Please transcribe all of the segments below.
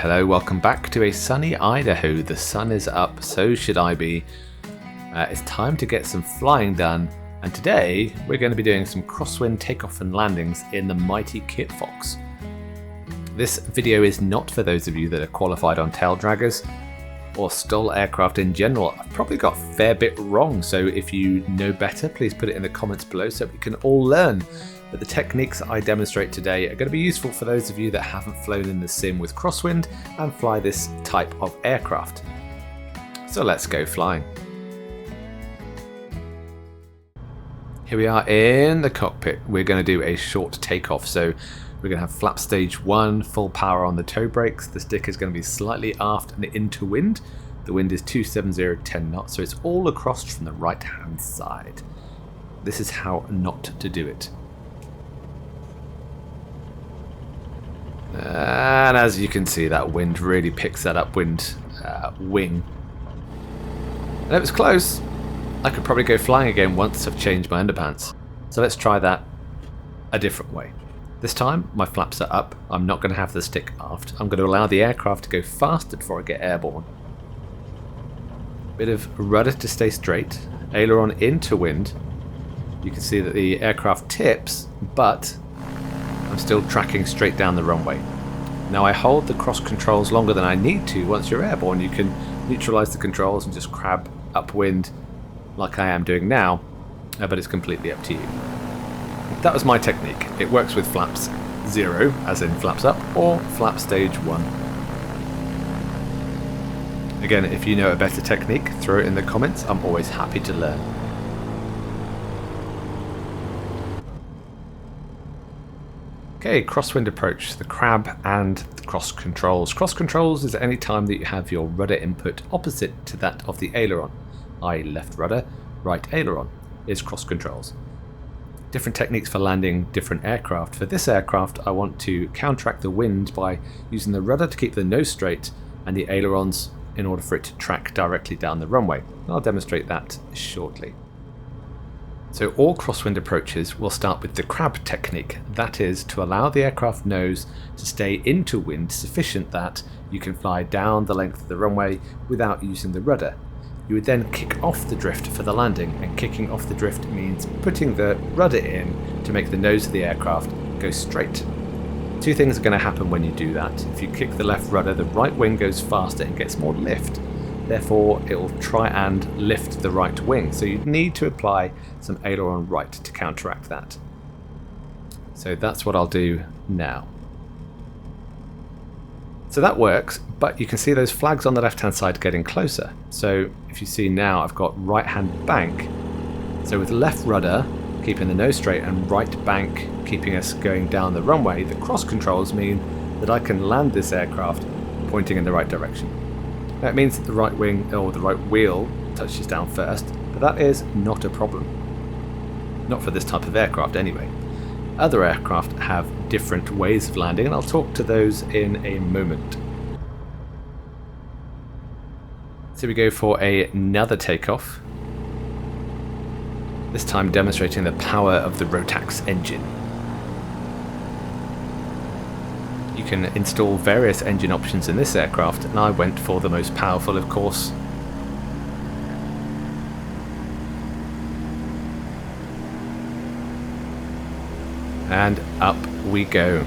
hello, welcome back to a sunny Idaho. The sun is up, so should I be. It's time to get some flying done, and today we're going to be doing some crosswind takeoff and landings in the mighty Kitfox. This video is not for those of you that are qualified on tail draggers or STOL aircraft in general. I've probably got a fair bit wrong, so if you know better, please put it in the comments below so we can all learn. But the techniques I demonstrate today are going to be useful for those of you that haven't flown in the sim with Crosswind and fly this type of aircraft. So let's go flying. Here we are in the cockpit. We're going to do a short takeoff. So we're going to have flap stage 1, full power on the toe brakes. The stick is going to be slightly aft and into wind. The wind is 270, 10 knots, so it's all across from the right hand side. This is how not to do it. And as you can see, that wind really picks that upwind wing. And it was close. I could probably go flying again once I've changed my underpants. So let's try that a different way. This time my flaps are up. I'm not going to have the stick aft. I'm going to allow the aircraft to go faster before I get airborne. Bit of rudder to stay straight. Aileron into wind. You can see that the aircraft tips, but I'm still tracking straight down the runway. Now I hold the cross controls longer than I need to. Once you're airborne, you can neutralize the controls and just crab upwind like I am doing now, but it's completely up to you. That was my technique. It works with flaps 0, as in flaps up, or flap stage 1. Again, if you know a better technique, throw it in the comments. I'm always happy to learn. Okay, crosswind approach, the crab and the cross controls. Cross controls is any time that you have your rudder input opposite to that of the aileron, i.e. left rudder, right aileron is cross controls. Different techniques for landing different aircraft. For this aircraft, I want to counteract the wind by using the rudder to keep the nose straight and the ailerons in order for it to track directly down the runway. I'll demonstrate that shortly. So all crosswind approaches will start with the crab technique. That is to allow the aircraft nose to stay into wind sufficient that you can fly down the length of the runway without using the rudder. You would then kick off the drift for the landing, and kicking off the drift means putting the rudder in to make the nose of the aircraft go straight. Two things are going to happen when you do that. If you kick the left rudder, the right wing goes faster and gets more lift. Therefore, it will try and lift the right wing. So you need to apply some aileron right to counteract that. So that's what I'll do now. So that works, but you can see those flags on the left-hand side getting closer. So if you see now, I've got right-hand bank. So with left rudder, keeping the nose straight, and right bank, keeping us going down the runway, the cross controls mean that I can land this aircraft pointing in the right direction. That means that the right wing or the right wheel touches down first, but that is not a problem. Not for this type of aircraft anyway. Other aircraft have different ways of landing, and I'll talk to those in a moment. So we go for another takeoff, this time demonstrating the power of the Rotax engine. You can install various engine options in this aircraft, and I went for the most powerful, of course. And up we go.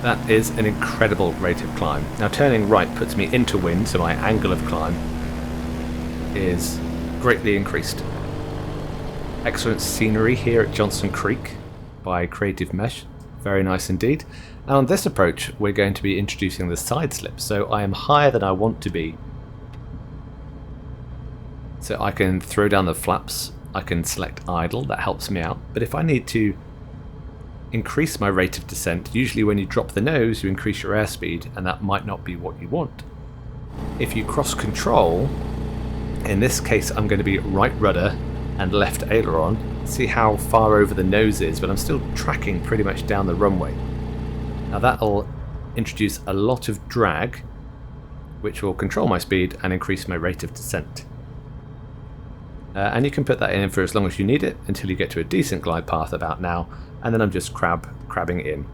That is an incredible rate of climb. Now turning right puts me into wind, so my angle of climb is greatly increased. Excellent scenery here at Johnson Creek by Creative Mesh. Very nice indeed. And on this approach, we're going to be introducing the side slip. So I am higher than I want to be. So I can throw down the flaps. I can select idle. That helps me out. But if I need to increase my rate of descent, usually when you drop the nose, you increase your airspeed, and that might not be what you want. If you cross control, in this case, I'm going to be right rudder and left aileron. See how far over the nose is, but I'm still tracking pretty much down the runway. Now that'll introduce a lot of drag, which will control my speed and increase my rate of descent. And you can put that in for as long as you need it until you get to a decent glide path about now, and then I'm just crabbing in.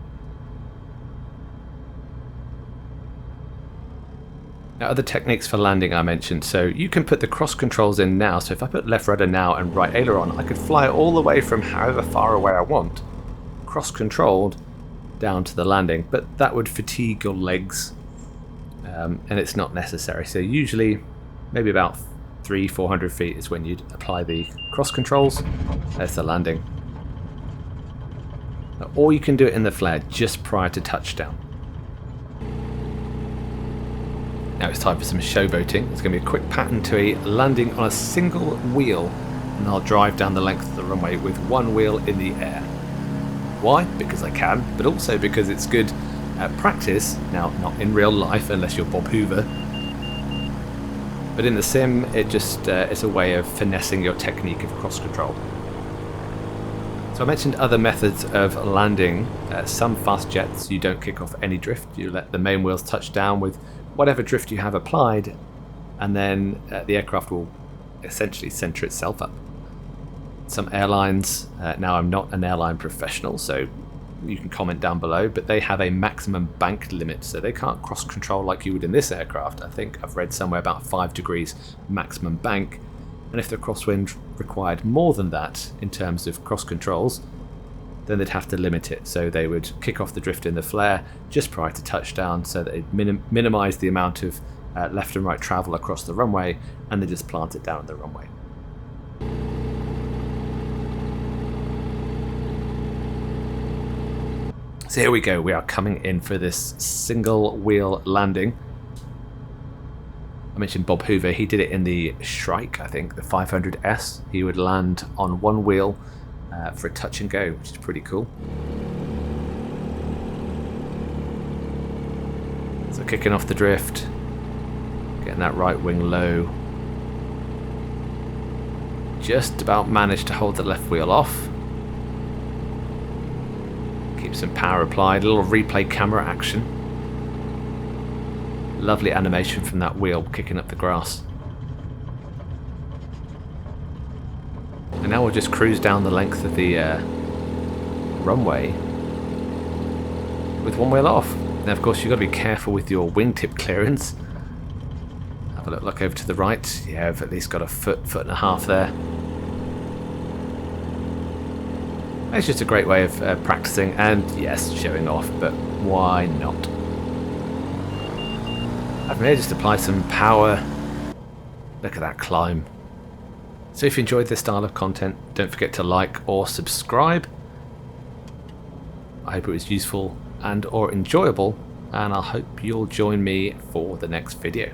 Now, other techniques for landing I mentioned, so you can put the cross controls in now. So if I put left rudder now and right aileron, I could fly all the way from however far away I want, cross controlled down to the landing, but that would fatigue your legs, and it's not necessary. So usually maybe about 300-400 feet is when you'd apply the cross controls. There's the landing. Now, or you can do it in the flare just prior to touchdown. Now it's time for some showboating. It's going to be a quick pattern to a landing on a single wheel, and I'll drive down the length of the runway with one wheel in the air. Why? Because I can, but also because it's good practice. Now, not in real life unless you're Bob Hoover, but in the sim it just is a way of finessing your technique of cross control. So I mentioned other methods of landing. Some fast jets you don't kick off any drift, you let the main wheels touch down with whatever drift you have applied, and then the aircraft will essentially center itself up. Some airlines, now I'm not an airline professional, so you can comment down below, but they have a maximum bank limit, so they can't cross control like you would in this aircraft. I think I've read somewhere about 5 degrees maximum bank, and if the crosswind required more than that in terms of cross controls, then they'd have to limit it. So they would kick off the drift in the flare just prior to touchdown, so that it minimize the amount of left and right travel across the runway, and they just plant it down at the runway. So here we go, we are coming in for this single wheel landing. I mentioned Bob Hoover, he did it in the Shrike, I think, the 500S. He would land on one wheel for a touch and go, which is pretty cool. So kicking off the drift, getting that right wing low. Just about managed to hold the left wheel off. Keep some power applied, a little replay camera action. Lovely animation from that wheel kicking up the grass. And now we'll just cruise down the length of the runway with one wheel off. Now of course you've got to be careful with your wingtip clearance. Have a look over to the right. Yeah, I've at least got a foot and a half there. It's just a great way of practicing and, yes, showing off, but why not? I've may just apply some power. Look at that climb. So if you enjoyed this style of content, don't forget to like or subscribe. I hope it was useful and or enjoyable, and I hope you'll join me for the next video.